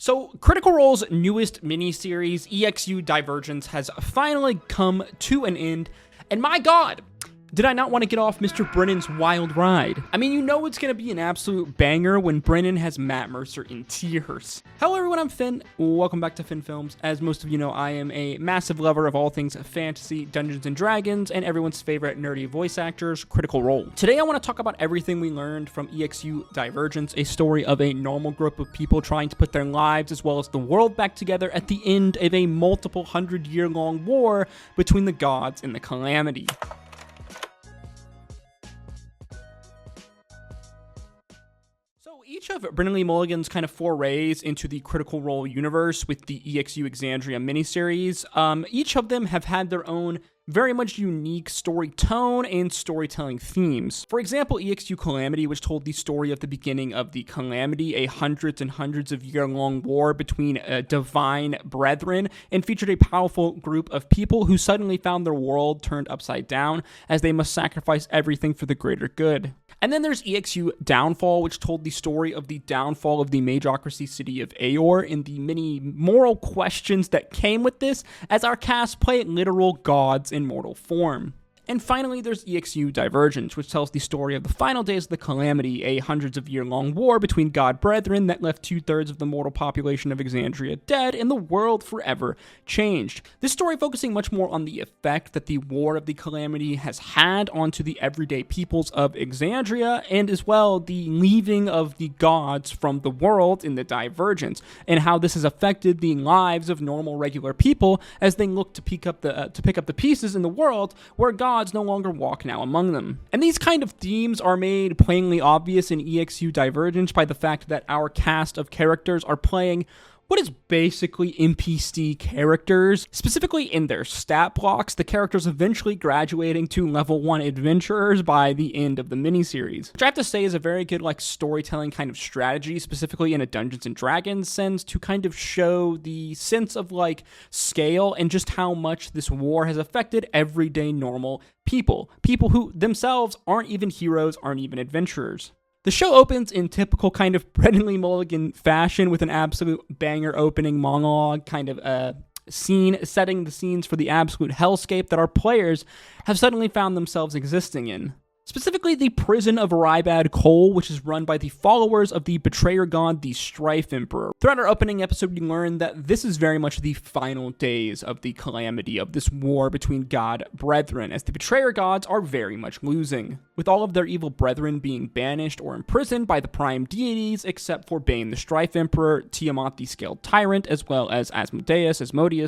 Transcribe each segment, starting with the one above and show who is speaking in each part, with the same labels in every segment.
Speaker 1: So, Critical Role's newest miniseries, EXU Divergence, has finally come to an end, and my god, did I not want to get off Mr. Brennan's wild ride. I mean, you know it's going to be an absolute banger when Brennan has Matt Mercer in tears. Hello everyone, I'm Finn. Welcome back to Finn Films. As most of you know, I am a massive lover of all things fantasy, Dungeons & Dragons, and everyone's favorite nerdy voice actors, Critical Role. Today I want to talk about everything we learned from EXU Divergence, a story of a normal group of people trying to put their lives as well as the world back together at the end of a multiple hundred-year-long war between the gods and the Calamity. Each of Brennan Lee Mulligan's kind of forays into the Critical Role universe with the EXU Exandria miniseries, each of them have had their own very much unique story tone and storytelling themes. For example, EXU Calamity, which told the story of the beginning of the Calamity, a hundreds and hundreds of year-long war between divine brethren, and featured a powerful group of people who suddenly found their world turned upside down as they must sacrifice everything for the greater good. And then there's EXU Downfall, which told the story of the downfall of the Majocracy city of Aor and the many moral questions that came with this as our cast play literal gods in mortal form. And finally, there's EXU Divergence, which tells the story of the final days of the Calamity, a hundreds of year-long war between god brethren that left 2/3 of the mortal population of Exandria dead and the world forever changed. This story focusing much more on the effect that the war of the Calamity has had onto the everyday peoples of Exandria, and as well the leaving of the gods from the world in the Divergence, and how this has affected the lives of normal regular people as they look to pick up the pieces in the world where gods no longer walk now among them. And these kind of themes are made plainly obvious in EXU Divergence by the fact that our cast of characters are playing what is basically NPC characters, specifically in their stat blocks, the characters eventually graduating to level 1 adventurers by the end of the miniseries. Which I have to say is a very good storytelling kind of strategy, specifically in a Dungeons & Dragons sense, to kind of show the sense of scale and just how much this war has affected everyday normal people. People who themselves aren't even heroes, aren't even adventurers. The show opens in typical kind of Brennan Lee Mulligan fashion with an absolute banger opening monologue kind of scene, setting the scenes for the absolute hellscape that our players have suddenly found themselves existing in. Specifically, the prison of Rybad Cole, which is run by the followers of the betrayer god, the Strife Emperor. Throughout our opening episode, we learned that this is very much the final days of the Calamity, of this war between god brethren, as the betrayer gods are very much losing, with all of their evil brethren being banished or imprisoned by the prime deities, except for Bane the Strife Emperor, Tiamat the Scaled Tyrant, as well as Asmodeus,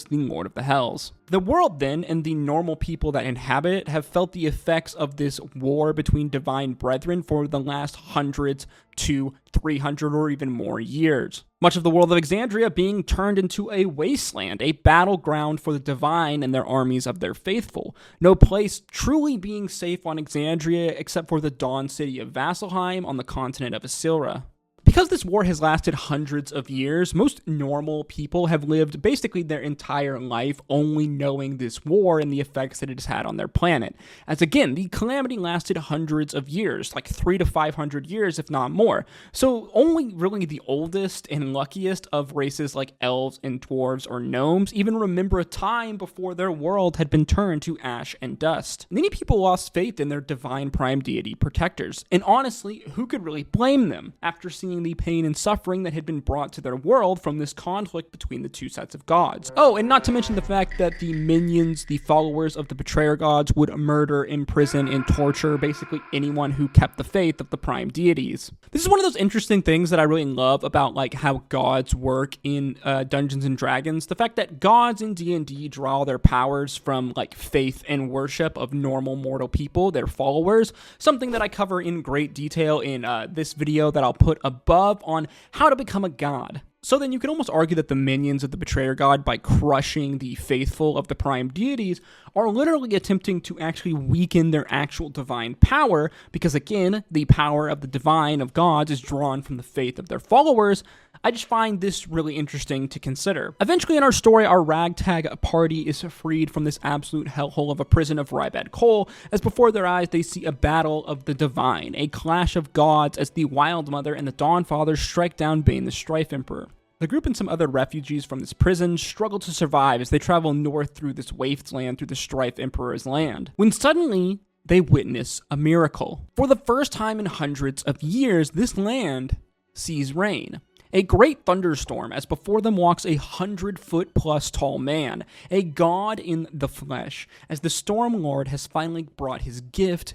Speaker 1: the Lord of the Hells. The world then, and the normal people that inhabit it, have felt the effects of this war between divine brethren for the last hundreds to 300 or even more years. Much of the world of Exandria being turned into a wasteland, a battleground for the divine and their armies of their faithful. No place truly being safe on Exandria except for the Dawn city of Vasselheim on the continent of Isilra. Because this war has lasted hundreds of years, most normal people have lived basically their entire life only knowing this war and the effects that it has had on their planet. As again, the Calamity lasted hundreds of years, 300 to 500 years, if not more. So only really the oldest and luckiest of races like elves and dwarves or gnomes even remember a time before their world had been turned to ash and dust. Many people lost faith in their divine prime deity protectors, and honestly, who could really blame them after seeing the pain and suffering that had been brought to their world from this conflict between the two sets of gods. Oh, and not to mention the fact that the minions, the followers of the betrayer gods, would murder, imprison, and torture basically anyone who kept the faith of the prime deities. This is one of those interesting things that I really love about how gods work in Dungeons & Dragons. The fact that gods in D&D draw their powers from faith and worship of normal mortal people, their followers, something that I cover in great detail in this video that I'll put above on how to become a god. So then you can almost argue that the minions of the betrayer god, by crushing the faithful of the prime deities, are literally attempting to actually weaken their actual divine power, because again, the power of the divine of gods is drawn from the faith of their followers. I just find this really interesting to consider. Eventually in our story, our ragtag party is freed from this absolute hellhole of a prison of Rybad Cole, as before their eyes they see a battle of the divine, a clash of gods as the Wild Mother and the Dawn Father strike down Bane the Strife Emperor. The group and some other refugees from this prison struggle to survive as they travel north through this wasteland through the Strife Emperor's land, when suddenly they witness a miracle. For the first time in hundreds of years, this land sees rain. A great thunderstorm, as before them walks a 100-foot-plus tall man, a god in the flesh, as the Storm Lord has finally brought his gift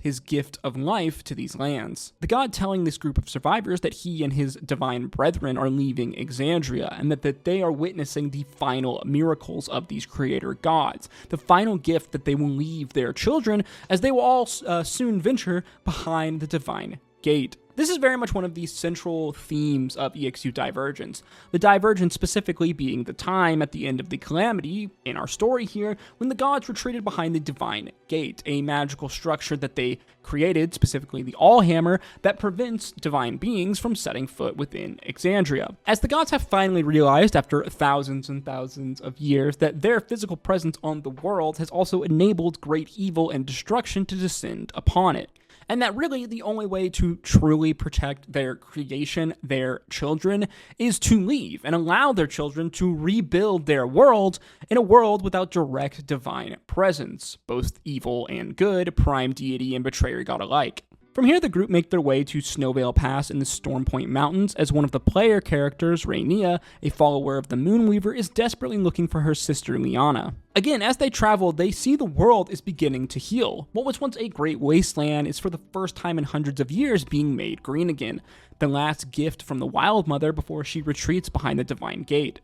Speaker 1: of life, to these lands. The god telling this group of survivors that he and his divine brethren are leaving Exandria, and that they are witnessing the final miracles of these creator gods, the final gift that they will leave their children, as they will all soon venture behind the divine gate. This is very much one of the central themes of EXU Divergence. The Divergence specifically being the time at the end of the Calamity, in our story here, when the gods retreated behind the Divine Gate, a magical structure that they created, specifically the Allhammer, that prevents divine beings from setting foot within Exandria. As the gods have finally realized, after thousands and thousands of years, that their physical presence on the world has also enabled great evil and destruction to descend upon it. And that really the only way to truly protect their creation, their children, is to leave and allow their children to rebuild their world in a world without direct divine presence, both evil and good, prime deity and betrayer god alike. From here, the group make their way to Snowveil Pass in the Stormpoint Mountains, as one of the player characters, Rhaenyra, a follower of the Moonweaver, is desperately looking for her sister Lyanna. Again, as they travel, they see the world is beginning to heal. What was once a great wasteland is for the first time in hundreds of years being made green again, the last gift from the Wild Mother before she retreats behind the Divine Gate.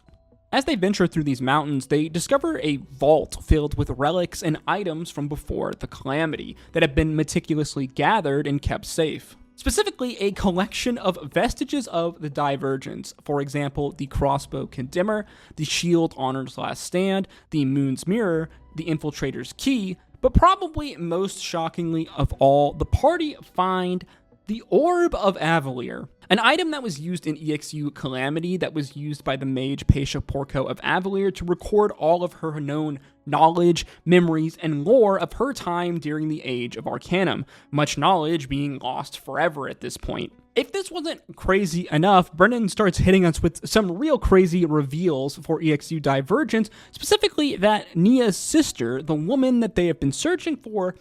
Speaker 1: As they venture through these mountains, they discover a vault filled with relics and items from before the Calamity that have been meticulously gathered and kept safe. Specifically, a collection of vestiges of the Divergence, for example, the crossbow Condemner, the shield Honor's Last Stand, the Moon's Mirror, the Infiltrator's Key, but probably most shockingly of all, the party find the Orb of Avalier, an item that was used in EXU Calamity that was used by the mage Paisha Porco of Avalier to record all of her known knowledge, memories, and lore of her time during the Age of Arcanum, much knowledge being lost forever at this point. If this wasn't crazy enough, Brennan starts hitting us with some real crazy reveals for EXU Divergence, specifically that Nia's sister, the woman that they have been searching for,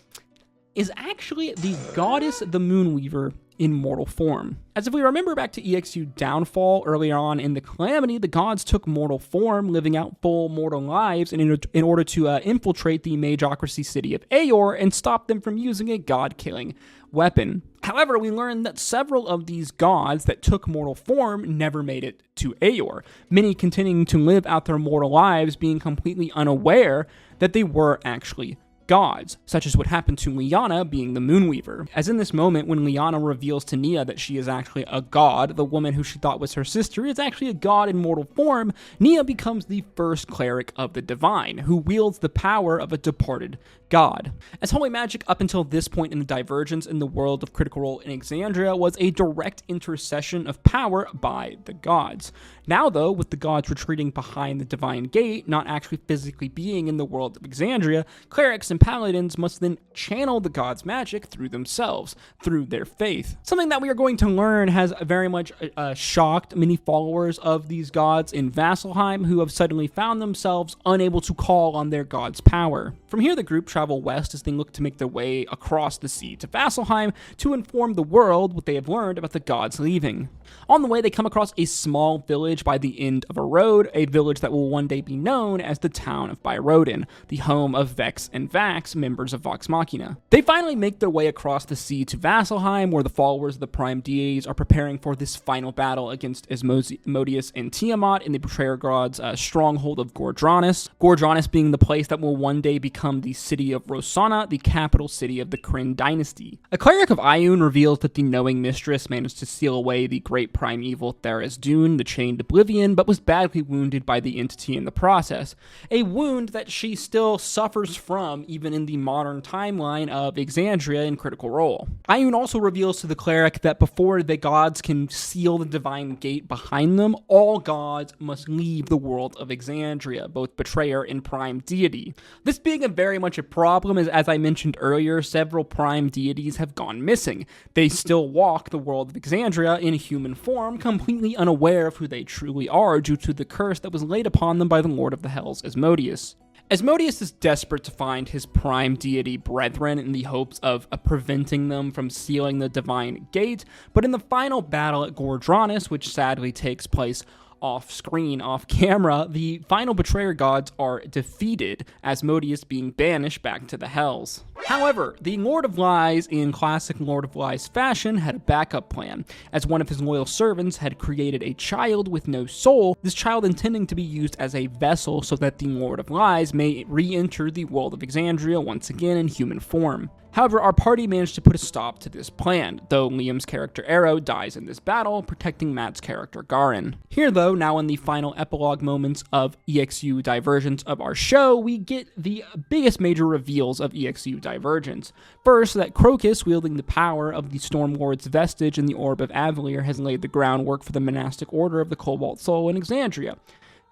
Speaker 1: is actually the goddess the Moonweaver in mortal form. As if we remember back to EXU Downfall earlier on in the Calamity, the gods took mortal form, living out full mortal lives in order to infiltrate the Magocracy city of Aeor and stop them from using a god-killing weapon. However, we learned that several of these gods that took mortal form never made it to Aeor, many continuing to live out their mortal lives being completely unaware that they were actually gods, such as what happened to Lyanna being the Moonweaver. As in this moment when Lyanna reveals to Nia that she is actually a god, the woman who she thought was her sister is actually a god in mortal form, Nia becomes the first cleric of the divine, who wields the power of a departed god. As holy magic up until this point in the Divergence in the world of Critical Role in Exandria was a direct intercession of power by the gods. Now though, with the gods retreating behind the Divine Gate, not actually physically being in the world of Exandria, clerics and paladins must then channel the gods' magic through themselves, through their faith. Something that we are going to learn has very much shocked many followers of these gods in Vasselheim who have suddenly found themselves unable to call on their god's power. From here, the group travel west as they look to make their way across the sea to Vasselheim to inform the world what they have learned about the gods leaving. On the way, they come across a small village by the end of a road, a village that will one day be known as the town of Byrodin, the home of Vex and Vax, members of Vox Machina. They finally make their way across the sea to Vasselheim, where the followers of the Prime Deities are preparing for this final battle against Asmodeus and Tiamat in the Betrayer God's stronghold of Gordranus. Gordranus being the place that will one day become the city of Rosanna, the capital city of the Kryn dynasty. A cleric of Ioun reveals that the Knowing Mistress managed to seal away the great primeval Tharizdun, the Chained Oblivion, but was badly wounded by the entity in the process. A wound that she still suffers from even in the modern timeline of Exandria in Critical Role. Ioun also reveals to the cleric that before the gods can seal the Divine Gate behind them, all gods must leave the world of Exandria, both Betrayer and Prime Deity. This being a very much a problem is, as I mentioned earlier, several prime deities have gone missing. They still walk the world of Exandria in human form, completely unaware of who they truly are due to the curse that was laid upon them by the Lord of the Hells, Asmodeus. Asmodeus is desperate to find his prime deity brethren in the hopes of preventing them from sealing the divine gate, but in the final battle at Gordranus, which sadly takes place off-screen, off-camera, the final betrayer gods are defeated, Asmodeus being banished back to the Hells. However, the Lord of Lies, in classic Lord of Lies fashion, had a backup plan, as one of his loyal servants had created a child with no soul, this child intending to be used as a vessel so that the Lord of Lies may re-enter the world of Exandria once again in human form. However, our party managed to put a stop to this plan, though Liam's character Arrow dies in this battle, protecting Matt's character Garin. Here though, now in the final epilogue moments of EXU Divergence of our show, we get the biggest major reveals of EXU Divergence. First, that Crocus, wielding the power of the Stormlord's vestige in the Orb of Avalier, has laid the groundwork for the monastic order of the Cobalt Soul in Exandria.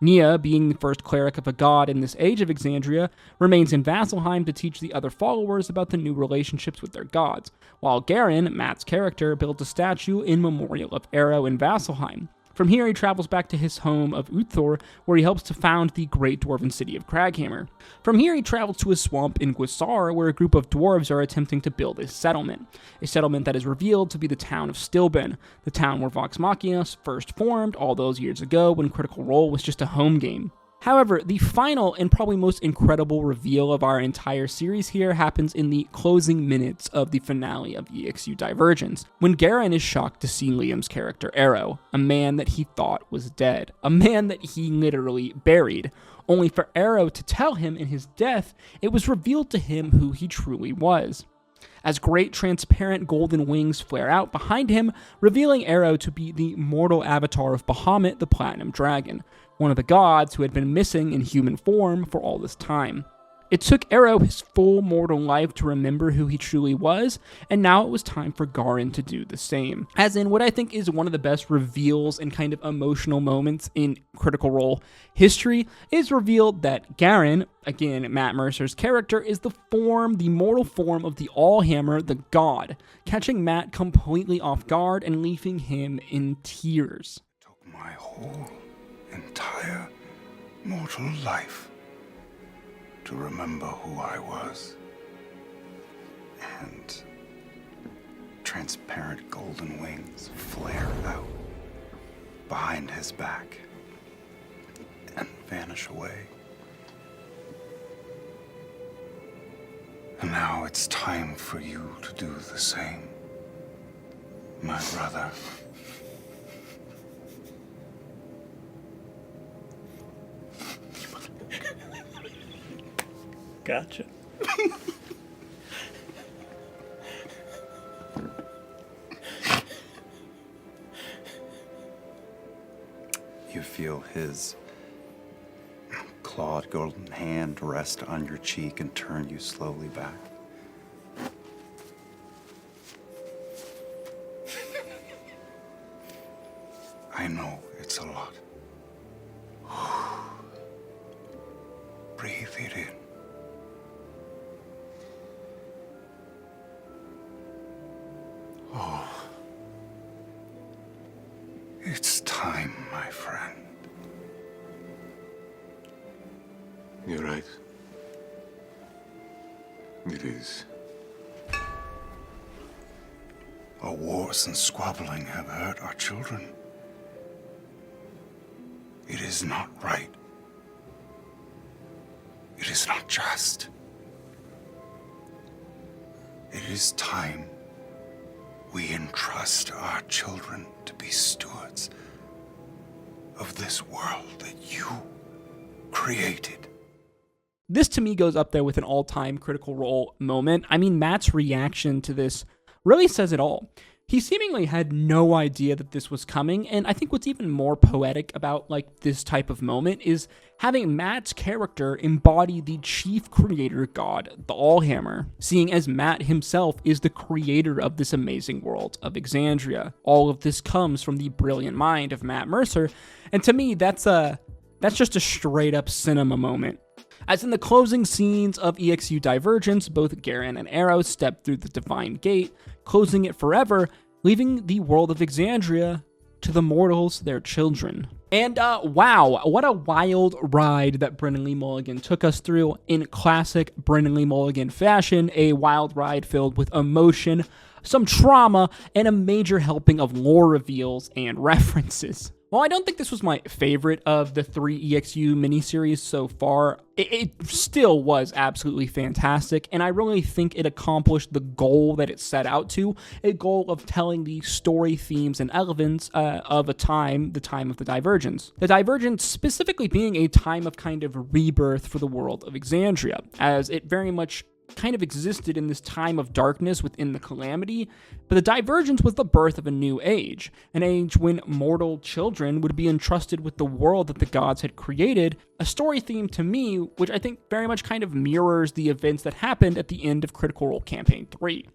Speaker 1: Nia, being the first cleric of a god in this age of Exandria, remains in Vasselheim to teach the other followers about the new relationships with their gods, while Garin, Matt's character, builds a statue in memorial of Arrow in Vasselheim. From here, he travels back to his home of Uthor, where he helps to found the great dwarven city of Craghammer. From here, he travels to a swamp in Guisar, where a group of dwarves are attempting to build a settlement that is revealed to be the town of Stilben, the town where Vox Machina first formed all those years ago when Critical Role was just a home game. However, the final and probably most incredible reveal of our entire series here happens in the closing minutes of the finale of EXU Divergence, when Garin is shocked to see Liam's character Arrow, a man that he thought was dead, a man that he literally buried, only for Arrow to tell him in his death it was revealed to him who he truly was. As great transparent golden wings flare out behind him, revealing Arrow to be the mortal avatar of Bahamut the Platinum Dragon, one of the gods who had been missing in human form for all this time. It took Arrow his full mortal life to remember who he truly was, and now it was time for Garin to do the same. As in, what I think is one of the best reveals and kind of emotional moments in Critical Role history is revealed that Garin, again Matt Mercer's character, is the mortal form of the Allhammer, the god, catching Matt completely off guard and leaving him in tears.
Speaker 2: Took my whole entire mortal life to remember who I was. And transparent golden wings flare out behind his back and vanish away. And now it's time for you to do the same, my brother.
Speaker 3: Gotcha.
Speaker 2: You feel his clawed golden hand rest on your cheek and turn you slowly back. I know it's a lot. Breathe it in. Oh, it's time, my friend.
Speaker 4: You're right. It is.
Speaker 2: Our wars and squabbling have hurt our children. It is not right. It is not just. It is time we entrust our children to be stewards of this world that you created.
Speaker 1: This to me goes up there with an all-time Critical Role moment. I mean, Matt's reaction to this really says it all. He seemingly had no idea that this was coming, and I think what's even more poetic about this type of moment is having Matt's character embody the chief creator god, the Allhammer, seeing as Matt himself is the creator of this amazing world of Exandria. All of this comes from the brilliant mind of Matt Mercer, and to me, that's just a straight up cinema moment. As in the closing scenes of EXU Divergence, both Garen and Arrow step through the Divine Gate, closing it forever, leaving the world of Exandria to the mortals, their children. And wow, what a wild ride that Brennan Lee Mulligan took us through in classic Brennan Lee Mulligan fashion, a wild ride filled with emotion, some trauma, and a major helping of lore reveals and references. While I don't think this was my favorite of the 3 EXU miniseries so far, it still was absolutely fantastic, and I really think it accomplished the goal that it set out to, a goal of telling the story themes and elements of a time, the time of the Divergence. The Divergence specifically being a time of kind of rebirth for the world of Exandria, as it very much kind of existed in this time of darkness within the Calamity, but the Divergence was the birth of a new age, an age when mortal children would be entrusted with the world that the gods had created, a story theme to me, which I think very much kind of mirrors the events that happened at the end of Critical Role Campaign 3.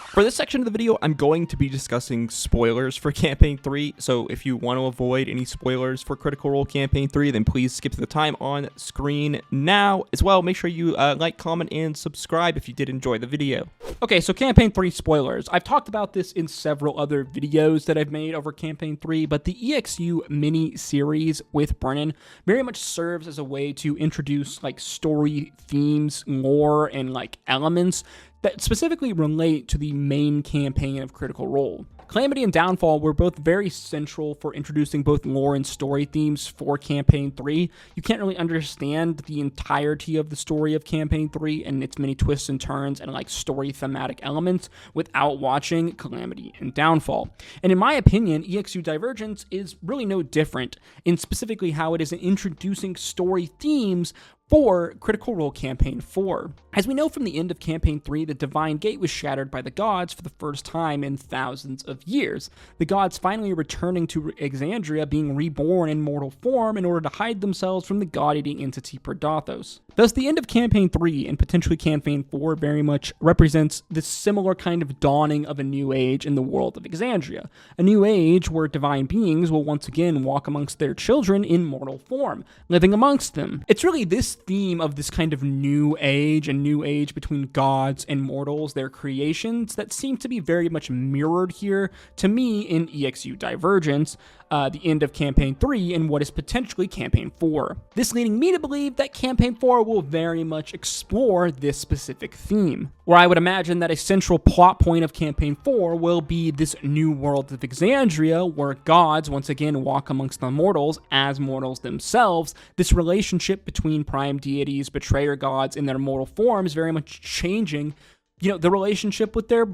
Speaker 3: For this section of the video, I'm going to be discussing spoilers for Campaign 3, so if you want to avoid any spoilers for Critical Role Campaign 3, then please skip to the time on screen now. As well, make sure you like, comment, and subscribe if you did enjoy the video.
Speaker 1: Okay, so Campaign 3 spoilers. I've talked about this in several other videos that I've made over Campaign 3, but the EXU mini-series with Brennan very much serves as a way to introduce like story themes, lore, and like elements that specifically relate to the main campaign of Critical Role. Calamity and Downfall were both very central for introducing both lore and story themes for Campaign 3. You can't really understand the entirety of the story of Campaign 3 and its many twists and turns and like story thematic elements without watching Calamity and Downfall. And in my opinion, EXU Divergence is really no different in specifically how it is introducing story themes for Critical Role Campaign 4. As we know from the end of Campaign 3, the Divine Gate was shattered by the gods for the first time in thousands of years. The gods finally returning to Exandria, being reborn in mortal form in order to hide themselves from the god-eating entity Predathos. Thus, the end of Campaign 3 and potentially Campaign 4 very much represents this similar kind of dawning of a new age in the world of Exandria. A new age where divine beings will once again walk amongst their children in mortal form, living amongst them. It's really this theme of this kind of new age and new age between gods and mortals, their creations, that seem to be very much mirrored here to me in EXU Divergence, the end of Campaign 3 and what is potentially Campaign 4. This leading me to believe that Campaign 4 will very much explore this specific theme, where I would imagine that a central plot point of Campaign 4 will be this new world of Exandria, where gods once again walk amongst the mortals as mortals themselves. This relationship between prime deities, betrayer gods in their mortal forms very much changing the relationship with their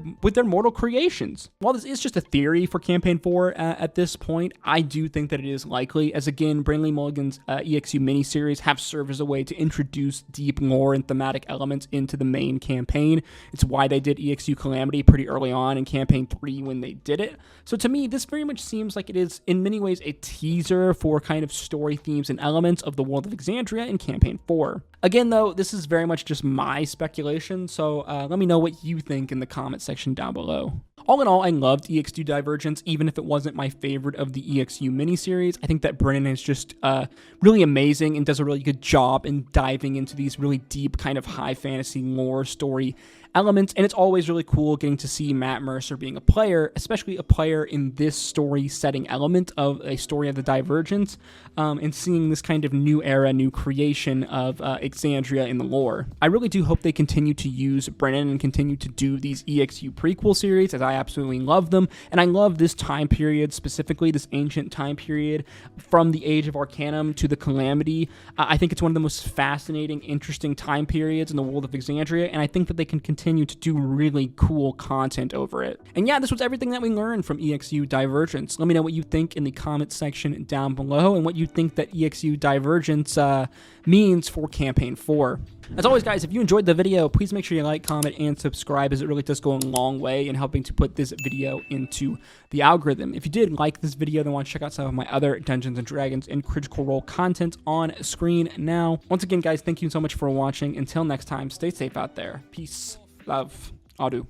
Speaker 1: mortal creations. While this is just a theory for Campaign 4 at this point, I do think that it is likely, as again, Brennan Lee Mulligan's EXU miniseries have served as a way to introduce deep lore and thematic elements into the main campaign. It's why they did EXU Calamity pretty early on in Campaign 3 when they did it. So to me, this very much seems like it is, in many ways, a teaser for kind of story themes and elements of the world of Exandria in Campaign 4. Again, though, this is very much just my speculation, so let me know what you think in the comment section down below. All in all, I loved EXU Divergence, even if it wasn't my favorite of the EXU miniseries. I think that Brennan is just really amazing and does a really good job in diving into these really deep kind of high fantasy lore story elements, and it's always really cool getting to see Matt Mercer being a player, especially a player in this story setting element of a story of the Divergence, and seeing this kind of new era, new creation of Exandria in the lore. I really do hope they continue to use Brennan and continue to do these EXU prequel series, as I absolutely love them, and I love this time period, specifically this ancient time period from the Age of Arcanum to the Calamity. I think it's one of the most fascinating, interesting time periods in the world of Exandria, and I think that they can continue to do really cool content over it. And yeah, this was everything that we learned from EXU Divergence. Let me know what you think in the comment section down below and what you think that EXU Divergence means for Campaign 4. As always, guys, if you enjoyed the video, please make sure you like, comment, and subscribe, as it really does go a long way in helping to put this video into the algorithm. If you did like this video, then want to check out some of my other Dungeons & Dragons and Critical Role content on screen now. Once again, guys, thank you so much for watching. Until next time, stay safe out there. Peace, love, adu.